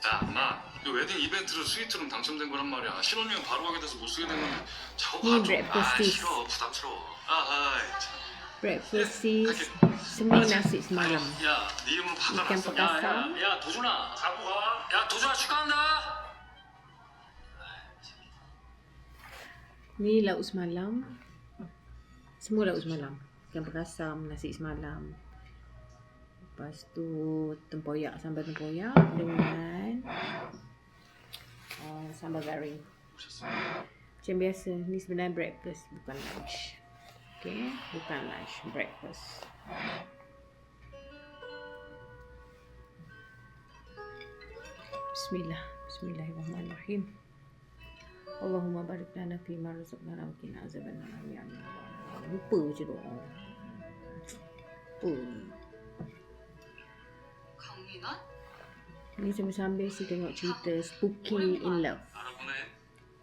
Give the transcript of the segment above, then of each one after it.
야, 엄마, 이 웨딩 이벤트로 스위트룸 당첨된 거란 말이야. 신혼여행 바로 가게 돼서 못 쓰게 된 건데 저거 Ni 봐 좀. 아, breakfast 싫어. 부담스러워. 참. breakfast 갈게. semua nasi semalam. 야, 네 이름으로 Ikan 바꿔놨어. pakasam. 야, 도준아, 자고 가. 야, 도준아, 축하한다. Ni lauk semalam. Semua lauk semalam. Ikan pakasam, nasi semalam. Lepas tu tempoyak, sambal tempoyak dengan sambal garing. Macam biasa, ni sebenarnya breakfast bukan lunch. Okay, bukan lunch, breakfast. Bismillah, Bismillahirrahmanirrahim. Allahumma barik lana fi ma razaqtana wa qina azabannar. Ya Allah. Lupa je doa. Lupa. 강민원? Ni sambil-sambil si tengok cerita Spooky in Love. 알아보네.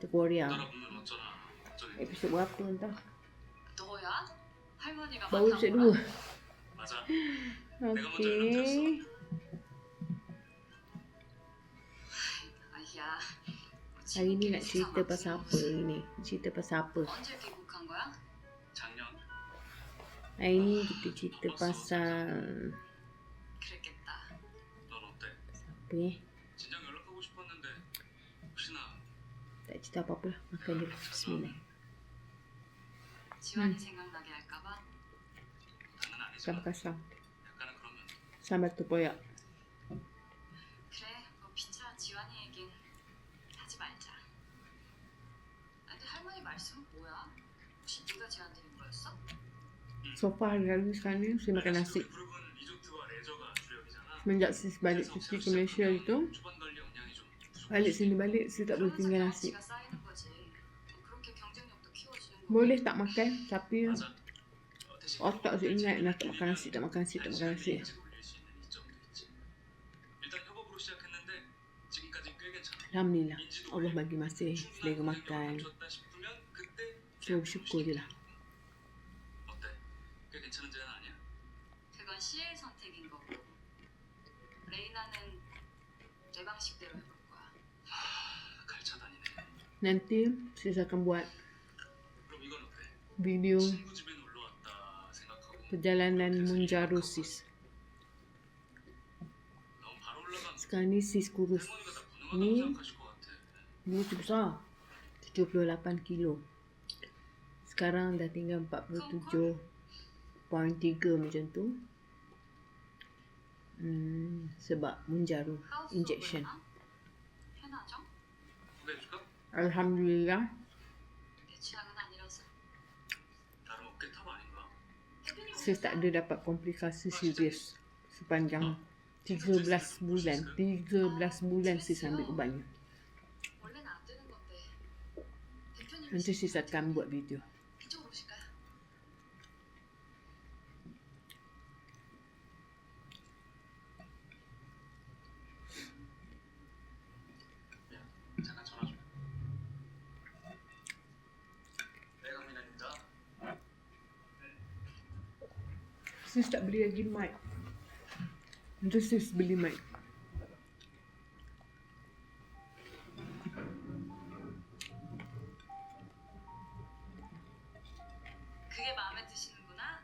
Di Korea. 알아보면 어쩌나. 어쩌니. Episod berapa entah. 너야? 할머니가 Baru 맡아온 episod 거야? 2. 맞아. Okay. 아이야. Hari ni nak cerita pasal apa ni? Cerita pasal apa? 언제 귀국한 거야? 작년. Hari ni kita cerita pasal 그랬겠다. 넌 어때? apa eh? 진작 연락하고 싶었는데 혹시나 Tak cerita apa-apa lah. Makan dulu. Bismillah. 지환이 생각나게 할까봐? 당은 Ikan 아니지만 pakasam. 약간은 그러면 Sambal tempoyak. 그래, 뭐 피차 지환이 얘긴 하지 말자. 근데 할머니 말씀은 뭐야? 혹시 네가 제안 드린 거였어? So far hari lalu sekarang ni saya makan nasi. 그룹은 리조트와 레저가 주력이잖아. Semenjak saya balik cuti ke Malaysia itu, 초반 관리 역량이 좀 balik sini balik saya tak boleh 그러면서 tinggal nasi. 경치가 쌓이는 거지. 그렇게 경쟁력도 키워주는 거. Boleh tak makan tapi 맞아. 대신 otak saya ingat nak tak makan nasi, tak makan nasi, tak makan nasi. 인지를 올릴 수 있는 이점도 있지. 일단 협업으로 시작했는데 지금까지 꽤 괜찮아. Alhamdulillah. Allah bagi masih selera makan. 줬다 싶으면 그때 Saya bersyukur je lah. 어때? 꽤 괜찮은 제안 아니야? 그건 씨의 선택인 거고. 레이나는 내 방식대로 해볼 거야. 갈차다니네. Nanti saya akan buat 그럼 이건 어때? video 친구 집에 놀러 왔다 생각하고 perjalanan Munjaro sis. 너무 바로 올라간 Sekarang ni sis kurus. 할머니가 다 니? 무능하다고 생각하실 것 같아. Dulu tu besar. 78 kilo. Sekarang dah tinggal 47.3 macam tu. Sebab Munjaro 하우스 injection. 편하죠? 소개해줄까? Alhamdulillah. 내 취향은 아니라서. 다른 어깨탑 아닌가? 대표님 Saya tak ada dapat komplikasi serius sepanjang 13 bulan. 13 bulan saya ambil ubatnya. 원래는 안 되는 건데. 대표님 Nanti saya akan buat video. 이쪽으로 오실까요? 야, 잠깐 전화 좀. 네, 강민아입니다. Sis tak beli lagi mic. Nanti sis beli mic. 그게 마음에 드시는구나.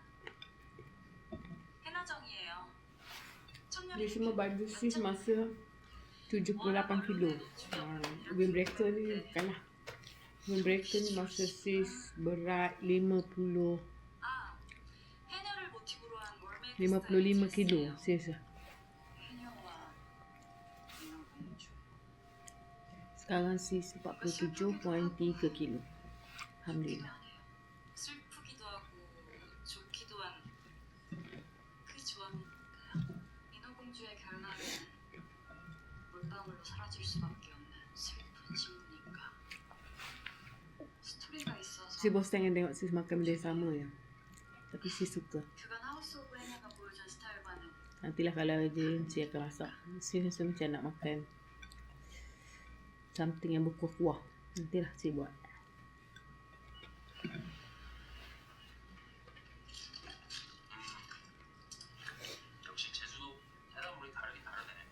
해나정이에요. Dia semua baju sis masa 78 kilo. Windbreaker ni bukanlah. Windbreaker ni masa sis berat 50, 아, 해녀를 모티브로 한 월메이크 55 kilo sis. 해녀와 인어공주. Sekarang sis 47.3 kilo. Alhamdulillah. 슬프기도 하고 좋기도 한 그 조합이니까요. 인어공주의 결말은 물방울로 사라질 수밖에 없는 슬픈 진무니까. 스토리가 있어서 Sis bosan kan tengok sis makan benda yang sama je. Tapi sis suka. 그간 하우스 오브 해녀가 보여준 스타일과는 Nantilah kalau ada sis akan masak. Sis rasa macam nak makan something yang berkuah-kuah. Nantilah sis buat. 역시 제주도 해산물이 다르긴 다르네.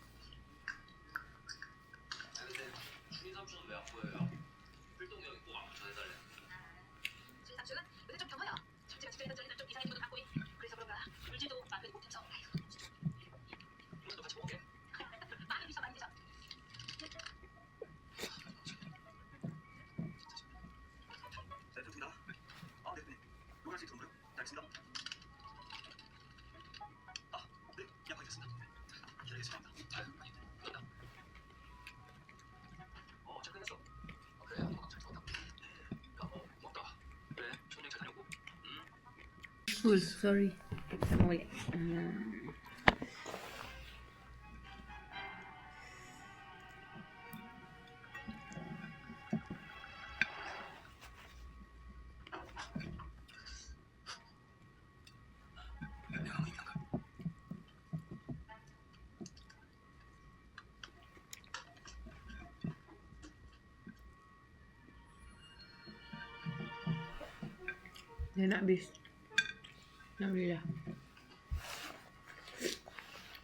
Sorry. Sama ulit. Dia nak habis. Alhamdulillah.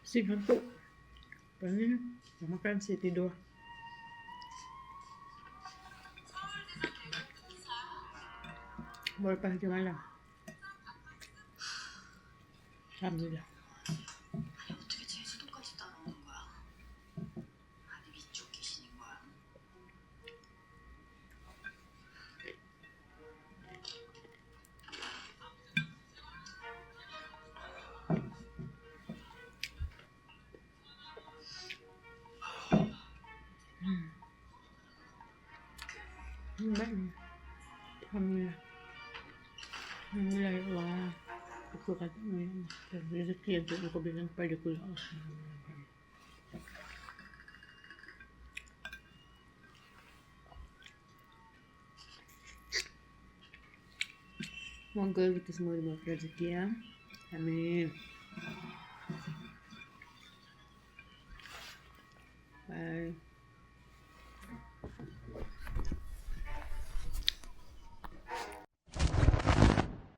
Si ngantuk. Lepas ni, dah makan, saya tidur. Baru lepas kerja malam. Alhamdulillah. 아니 어떻게 제주도까지 따라오는 거야? 아니 이쪽 귀신인 거야? Baik ni. Alhamdulillah. Alhamdulillah ya Allah. Aku kata ya Allah. Dan rezeki yang Tuhan kau berikan kepada aku ya Allah. Semoga kita semua diberikan rezeki ya. Amin. Bye.